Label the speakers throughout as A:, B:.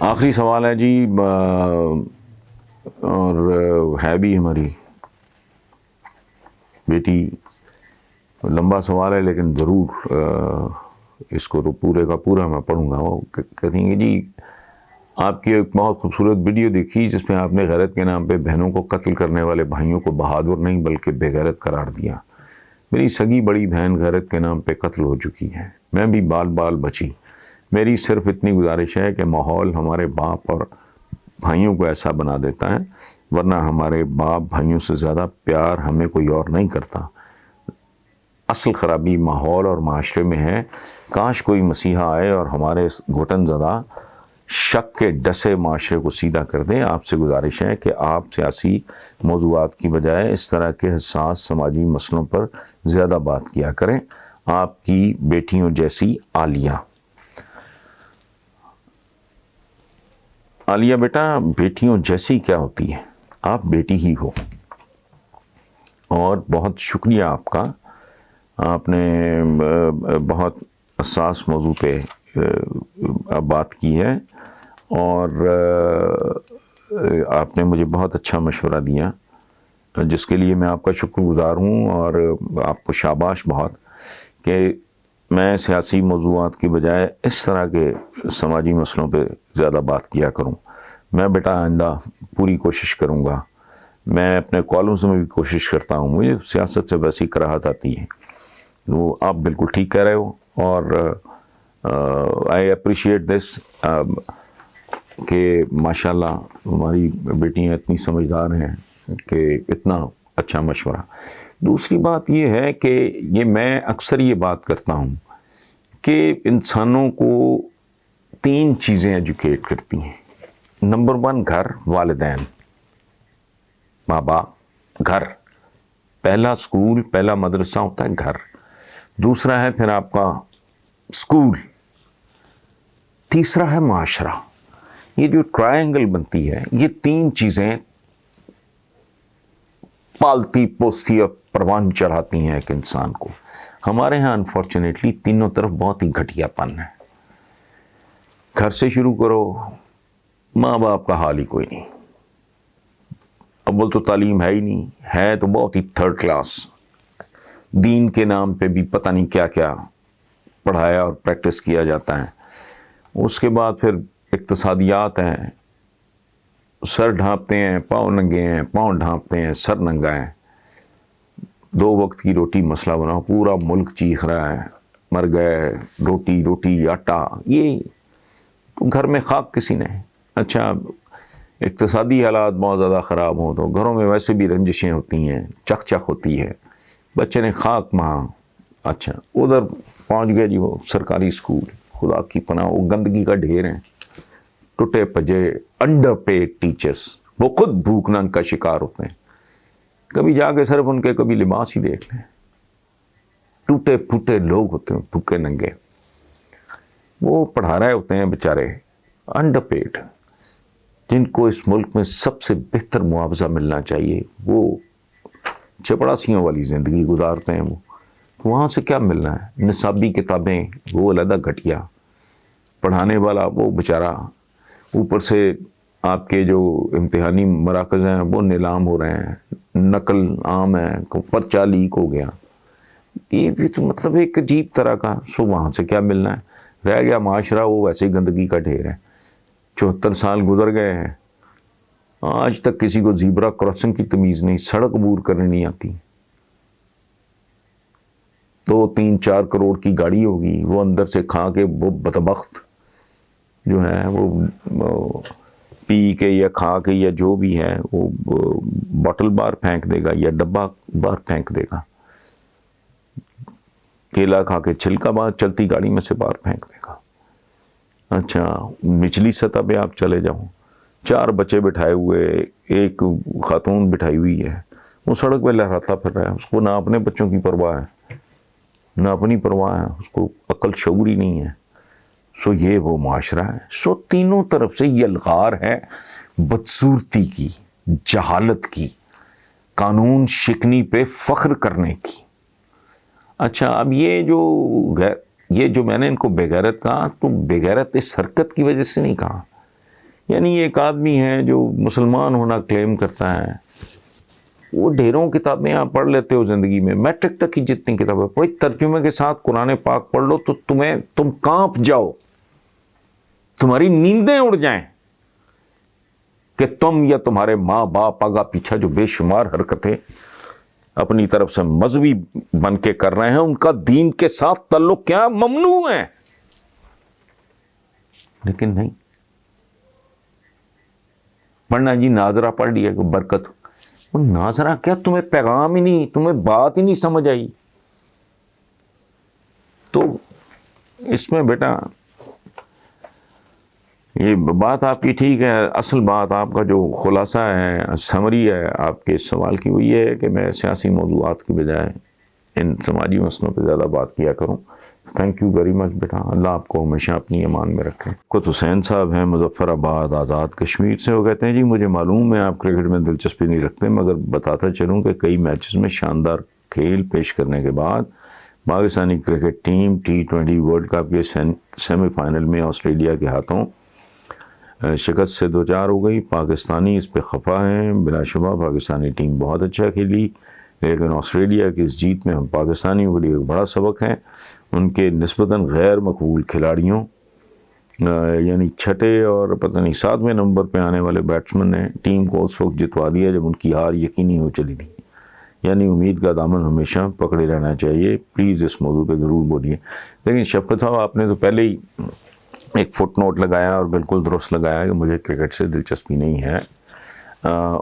A: آخری سوال ہے جی، اور ہے بھی ہماری بیٹی، لمبا سوال ہے لیکن ضرور اس کو تو پورے کا پورا میں پڑھوں گا۔ وہ کہیں گے جی آپ کی ایک بہت خوبصورت ویڈیو دیکھی جس میں آپ نے غیرت کے نام پہ بہنوں کو قتل کرنے والے بھائیوں کو بہادر نہیں بلکہ بے غیرت قرار دیا۔ میری سگی بڑی بہن غیرت کے نام پہ قتل ہو چکی ہے، میں بھی بال بال بچی۔ میری صرف اتنی گزارش ہے کہ ماحول ہمارے باپ اور بھائیوں کو ایسا بنا دیتا ہے، ورنہ ہمارے باپ بھائیوں سے زیادہ پیار ہمیں کوئی اور نہیں کرتا۔ اصل خرابی ماحول اور معاشرے میں ہے۔ کاش کوئی مسیحا آئے اور ہمارے گھٹن زدہ شک کے ڈسے معاشرے کو سیدھا کر دیں۔ آپ سے گزارش ہے کہ آپ سیاسی موضوعات کی بجائے اس طرح کے حساس سماجی مسئلوں پر زیادہ بات کیا کریں۔ آپ کی بیٹیوں جیسی عالیہ۔ عالیہ بیٹا، بیٹیوں جیسی کیا ہوتی ہے؟ آپ بیٹی ہی ہو، اور بہت شکریہ آپ کا۔ آپ نے بہت حساس موضوع پہ بات کی ہے، اور آپ نے مجھے بہت اچھا مشورہ دیا جس کے لیے میں آپ کا شکر گزار ہوں، اور آپ کو شاباش بہت کہ میں سیاسی موضوعات کی بجائے اس طرح کے سماجی مسئلوں پہ زیادہ بات کیا کروں۔ میں بیٹا آئندہ پوری کوشش کروں گا۔ میں اپنے کالمز میں بھی کوشش کرتا ہوں، مجھے سیاست سے ویسی کراہت آتی ہے۔ وہ آپ بالکل ٹھیک کہہ رہے ہو، اور آئی اپریشیٹ دس کہ ماشاءاللہ ہماری بیٹیاں اتنی سمجھدار ہیں کہ اتنا اچھا مشورہ۔ دوسری بات یہ ہے کہ یہ میں اکثر یہ بات کرتا ہوں کہ انسانوں کو 3 چیزیں ایجوکیٹ کرتی ہیں۔ نمبر 1 گھر، والدین، ماں باپ، گھر۔ پہلا سکول، پہلا مدرسہ ہوتا ہے گھر۔ دوسرا ہے پھر آپ کا سکول، تیسرا ہے معاشرہ۔ یہ جو ٹرائنگل بنتی ہے، یہ 3 چیزیں پالتی پوستی اور پروان چڑھاتی ہیں ایک انسان کو۔ ہمارے ہاں انفارچونیٹلی تینوں طرف بہت ہی گھٹیا پن ہے۔ گھر سے شروع کرو، ماں باپ کا حال ہی کوئی نہیں۔ اول تو تعلیم ہے ہی نہیں، ہے تو بہت ہی 3rd کلاس۔ دین کے نام پہ بھی پتہ نہیں کیا کیا پڑھایا اور پریکٹس کیا جاتا ہے۔ اس کے بعد پھر اقتصادیات ہیں، سر ڈھانپتے ہیں، پاؤں ننگے ہیں، پاؤں ڈھانپتے ہیں، سر ننگا ہے۔ 2 وقت کی روٹی مسئلہ بناؤ، پورا ملک چیخ رہا ہے، مر گئے، روٹی روٹی آٹا۔ یہ گھر میں خاک کسی نے۔ اچھا، اقتصادی حالات بہت زیادہ خراب ہوں تو گھروں میں ویسے بھی رنجشیں ہوتی ہیں، چخ چخ ہوتی ہے، بچے نے خاک مہا۔ اچھا، ادھر پہنچ گئے جی وہ سرکاری اسکول، خدا کی پناہ وہ گندگی کا ڈھیر ہیں، ٹوٹے پجے انڈر پیڈ ٹیچرز، وہ خود بھوک ننگ کا شکار ہوتے ہیں۔ کبھی جا کے صرف ان کے کبھی لباس ہی دیکھ لیں، ٹوٹے پھوٹے لوگ ہوتے ہیں، بھوکے ننگے، وہ پڑھا رہے ہوتے ہیں بیچارے انڈر پیڈ، جن کو اس ملک میں سب سے بہتر معاوضہ ملنا چاہیے۔ وہ چپڑاسیوں والی زندگی گزارتے ہیں، وہ وہاں سے کیا ملنا ہے؟ نصابی کتابیں وہ علیحدہ گھٹیا، پڑھانے والا وہ بیچارہ، اوپر سے آپ کے جو امتحانی مراکز ہیں وہ نیلام ہو رہے ہیں، نقل عام ہے، پرچہ لیک ہو گیا۔ یہ بھی تو مطلب ایک عجیب طرح کا، سو وہاں سے کیا ملنا ہے؟ رہ گیا معاشرہ وہ ویسے ہی گندگی کا ڈھیر ہے۔ 74 سال گزر گئے ہیں، آج تک کسی کو زیبرا کراسنگ کی تمیز نہیں، سڑک عبور کرنے نہیں آتی۔ 2-3-4 کروڑ کی گاڑی ہوگی، وہ اندر سے کھا کے وہ بدبخت جو ہے وہ پی کے یا کھا کے یا جو بھی ہے وہ بوٹل بار پھینک دے گا یا ڈبہ بار پھینک دے گا، کیلا کھا کے چھلکا بار چلتی گاڑی میں سے باہر پھینک دے گا۔ اچھا، نچلی سطح پہ آپ چلے جاؤ، 4 بچے بٹھائے ہوئے، ایک خاتون بٹھائی ہوئی ہے، وہ سڑک پہ لہراتا پھر رہا ہے، اس کو نہ اپنے بچوں کی پرواہ ہے نہ اپنی پرواہ ہے، اس کو عقل شعور ہی نہیں ہے۔ سو یہ وہ معاشرہ ہے۔ سو تینوں طرف سے یہ الغار ہے بدصورتی کی، جہالت کی، قانون شکنی پہ فخر کرنے کی۔ اچھا، اب یہ جو میں نے ان کو بے غیرت کہا تو بے غیرت اس حرکت کی وجہ سے نہیں کہا، یعنی ایک آدمی ہے جو مسلمان ہونا کلیم کرتا ہے، وہ ڈھیروں کتابیں آپ پڑھ لیتے ہو زندگی میں، میٹرک تک کی جتنی کتابیں، کوئی ترجمے کے ساتھ قرآن پاک پڑھ لو تو تم کانپ جاؤ، تمہاری نیندیں اڑ جائیں کہ تم یا تمہارے ماں باپ آگا پیچھا جو بے شمار حرکتیں اپنی طرف سے مذہبی بن کے کر رہے ہیں، ان کا دین کے ساتھ تعلق کیا ممنوع ہے. لیکن نہیں پڑھنا جی، ناظرہ پڑھ لیا کہ برکت. وہ ناظرہ کیا، تمہیں پیغام ہی نہیں، تمہیں بات ہی نہیں سمجھ آئی. تو اس میں بیٹا یہ بات آپ کی ٹھیک ہے، اصل بات آپ کا جو خلاصہ ہے، سمری ہے آپ کے سوال کی، وہ یہ ہے کہ میں سیاسی موضوعات کی بجائے ان سماجی مسئلوں پہ زیادہ بات کیا کروں. تھینک یو ویری مچ بیٹا، اللہ آپ کو ہمیشہ اپنی امان میں رکھے. قط حسین صاحب ہیں مظفر آباد آزاد کشمیر سے. وہ کہتے ہیں جی مجھے معلوم ہے آپ کرکٹ میں دلچسپی نہیں رکھتے، مگر بتاتا چلوں کہ کئی میچز میں شاندار کھیل پیش کرنے کے بعد Pakistani cricket team T20 world cup کے سیمی فائنل میں آسٹریلیا کے ہاتھوں شکست سے دوچار ہو گئی. پاکستانی اس پہ خفا ہیں. بلا شبہ پاکستانی ٹیم بہت اچھا کھیلی، لیکن آسٹریلیا کی اس جیت میں ہم پاکستانیوں کے لیے ایک بڑا سبق ہے. ان کے نسبتاً غیر مقبول کھلاڑیوں یعنی چھٹے اور پتہ نہیں 7ویں نمبر پہ آنے والے بیٹسمین نے ٹیم کو اس وقت جتوا دیا جب ان کی ہار یقینی ہو چلی تھی. یعنی امید کا دامن ہمیشہ پکڑے رہنا چاہیے. پلیز اس موضوع پہ ضرور بولیے. لیکن شفقت صاحب آپ نے تو پہلے ہی ایک فٹ نوٹ لگایا اور بالکل درست لگایا کہ مجھے کرکٹ سے دلچسپی نہیں ہے.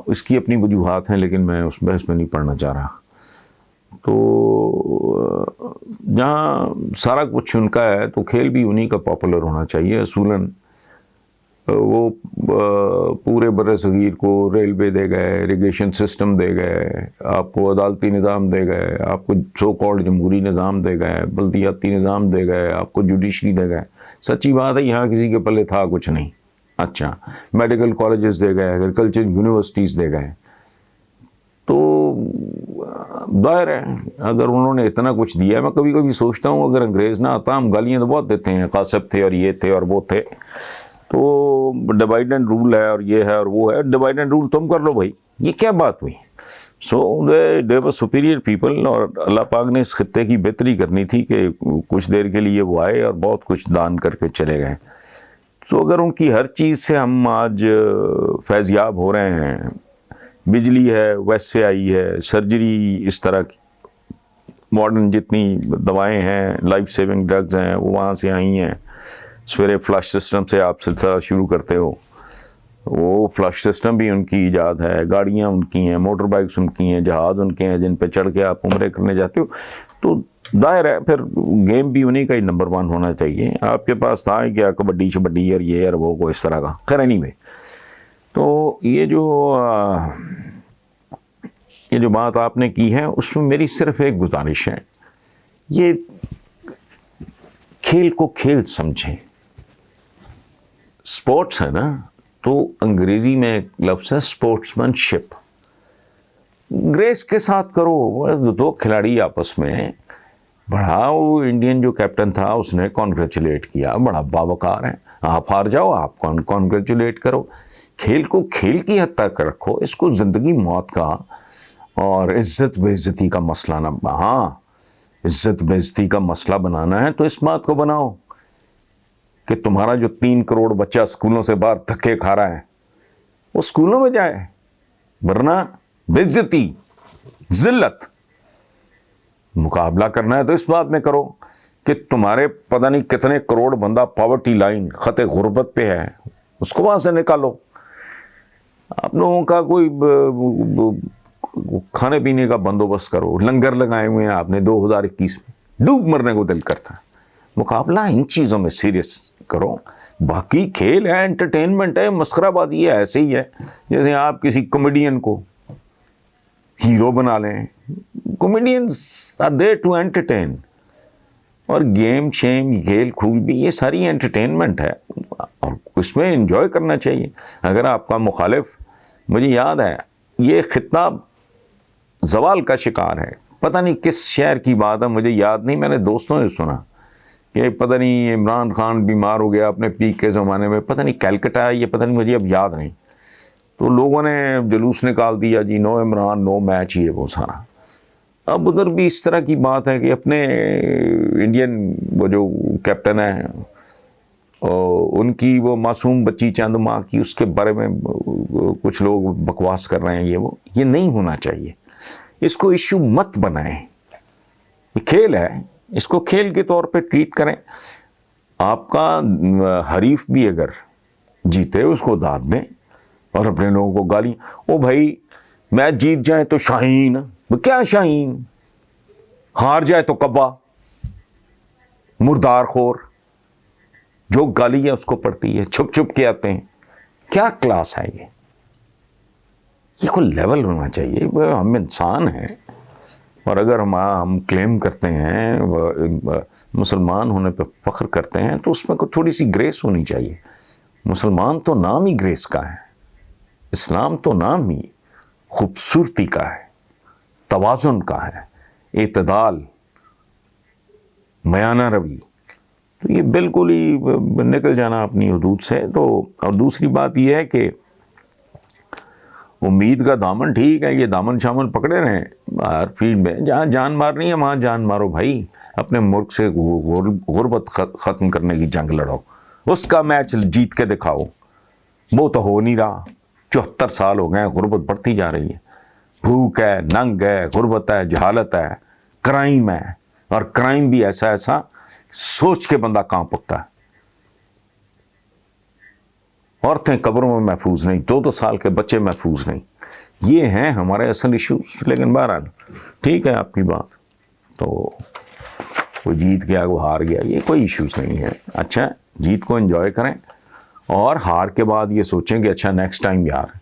A: اس کی اپنی وجوہات ہیں، لیکن میں اس بحث میں نہیں پڑھنا چاہ رہا. تو جہاں سارا کچھ ان کا ہے تو کھیل بھی انہی کا پاپولر ہونا چاہیے. اصولاً وہ پورے بر صغیر کو ریلوے دے گئے، اریگیشن سسٹم دے گئے، آپ کو عدالتی نظام دے گئے، آپ کو سو کالڈ جمہوری نظام دے گئے، بلدیاتی نظام دے گئے، آپ کو جوڈیشری دے گئے. سچی بات ہے یہاں کسی کے پلے تھا کچھ نہیں. اچھا میڈیکل کالجز دے گئے، ایگریکلچر یونیورسٹیز دے گئے. تو ظاہر ہے اگر انہوں نے اتنا کچھ دیا، میں کبھی کبھی سوچتا ہوں اگر انگریز نہ آتا، ہم گالیاں تو بہت دیتے ہیں، قاصب تھے اور یہ تھے اور وہ تھے. تو ڈیوائڈ اینڈ رول ہے اور یہ ہے اور وہ ہے. ڈیوائڈ اینڈ رول تم کر لو بھائی، یہ کیا بات ہوئی؟ سو دے ور سپیریئر پیپل. اور اللہ پاک نے اس خطے کی بہتری کرنی تھی کہ کچھ دیر کے لیے وہ آئے اور بہت کچھ دان کر کے چلے گئے. تو اگر ان کی ہر چیز سے ہم آج فیض یاب ہو رہے ہیں، بجلی ہے ویسٹ سے آئی ہے، سرجری اس طرح کی ماڈرن جتنی دوائیں ہیں، لائف سیونگ ڈرگز ہیں وہ وہاں سے آئی ہیں. سویرے فلش سسٹم سے آپ سلسلہ شروع کرتے ہو، وہ فلش سسٹم بھی ان کی ایجاد ہے، گاڑیاں ان کی ہیں، موٹر بائکس ان کی ہیں، جہاز ان کے ہیں جن پہ چڑھ کے آپ عمرے کرنے جاتے ہو. تو ظاہر ہے پھر گیم بھی انہی کا ہی نمبر 1 ہونا چاہیے. آپ کے پاس تھا کیا کبڈی شبڈی اور یہ اور وہ کو اس طرح کا خیر نہیں میں. تو یہ جو بات آپ نے کی ہے اس میں میری صرف ایک گزارش ہے، یہ کھیل کو کھیل سمجھیں. سپورٹس ہے نا، تو انگریزی میں ایک لفظ ہے سپورٹس مین شپ. گریس کے ساتھ کرو. 2 کھلاڑی آپس میں، بڑا وہ انڈین جو کیپٹن تھا اس نے کانگریچولیٹ کیا، بڑا باوقار ہے. آپ ہار جاؤ، آپ کانگریچولیٹ کرو. کھیل کو کھیل کی حد تک رکھو، اس کو زندگی موت کا اور عزت بے عزتی کا مسئلہ نہ. ہاں عزت بے عزتی کا مسئلہ بنانا ہے تو اس بات کو بناؤ کہ تمہارا جو 3 کروڑ بچہ اسکولوں سے باہر دھکے کھا رہا ہے وہ اسکولوں میں جائے، ورنہ بے عزتی ذلت. مقابلہ کرنا ہے تو اس بات میں کرو کہ تمہارے پتہ نہیں کتنے کروڑ بندہ پاورٹی لائن خط غربت پہ ہے، اس کو وہاں سے نکالو. آپ لوگوں کا کوئی کھانے پینے کا بندوبست کرو. لنگر لگائے ہوئے ہیں آپ نے 2021 میں، ڈوب مرنے کو دل کرتا ہے. مقابلہ ان چیزوں میں سیریس کرو. باقی کھیل ہے، انٹرٹینمنٹ ہے، مسخرہ بازی ہے. ایسے ہی ہے جیسے آپ کسی کامیڈین کو ہیرو بنا لیں. Comedians are there to entertain. اور گیم شیم کھیل کھول بھی یہ ساری انٹرٹینمنٹ ہے اور اس میں انجوائے کرنا چاہیے. اگر آپ کا مخالف، مجھے یاد ہے یہ خطہ زوال کا شکار ہے، پتہ نہیں کس شہر کی بات ہے مجھے یاد نہیں، میں نے دوستوں سے سنا کہ پتہ نہیں عمران خان بیمار ہو گیا اپنے پیک کے زمانے میں، پتہ نہیں کیلکٹا یہ پتہ نہیں، مجھے اب یاد نہیں، تو لوگوں نے جلوس نکال دیا جی نو عمران نو میچ، یہ وہ سارا۔ اب ادھر بھی اس طرح کی بات ہے کہ اپنے انڈین وہ جو کیپٹن ہیں ان کی وہ معصوم بچی چند ماہ کی، اس کے بارے میں کچھ لوگ بکواس کر رہے ہیں، یہ نہیں ہونا چاہیے، اس کو ایشو مت بنائیں، یہ کھیل ہے، اس کو کھیل کے طور پہ ٹریٹ کریں۔ آپ کا حریف بھی اگر جیتے اس کو داد دیں اور اپنے لوگوں کو گالی، او بھائی میچ جیت جائیں تو شاہین، کیا شاہین، ہار جائے تو کبا، مردار خور، جو گالی ہے اس کو پڑتی ہے، چھپ چھپ کے آتے ہیں، کیا کلاس ہے یہ کوئی لیول ہونا چاہیے۔ ہم انسان ہیں، اور اگر ہم کلیم کرتے ہیں مسلمان ہونے پہ فخر کرتے ہیں تو اس میں کوئی تھوڑی سی گریس ہونی چاہیے۔ مسلمان تو نام ہی گریس کا ہے، اسلام تو نام ہی خوبصورتی کا ہے، توازن کا ہے، اعتدال، میانہ روی، تو یہ بالکل ہی نکل جانا اپنی حدود سے۔ تو اور دوسری بات یہ ہے کہ امید کا دامن ٹھیک ہے، یہ دامن شامن پکڑے رہیں ہر فیلڈ میں، جہاں جان مارنی ہے وہاں جان مارو بھائی، اپنے ملک سے غربت ختم کرنے کی جنگ لڑو، اس کا میچ جیت کے دکھاؤ، وہ تو ہو نہیں رہا، 74 سال ہو گئے ہیں، غربت بڑھتی جا رہی ہے، بھوک ہے، ننگ ہے، غربت ہے، جہالت ہے، کرائم ہے، اور کرائم بھی ایسا سوچ کے بندہ کہاں پکتا ہے۔ عورتیں قبروں میں محفوظ نہیں، 2 سال کے بچے محفوظ نہیں، یہ ہیں ہمارے اصل ایشوز۔ لیکن بہرحال ٹھیک ہے آپ کی بات، تو کوئی جیت گیا وہ ہار گیا، یہ کوئی ایشوز نہیں ہے۔ اچھا جیت کو انجوائے کریں، اور ہار کے بعد یہ سوچیں کہ اچھا نیکسٹ ٹائم یار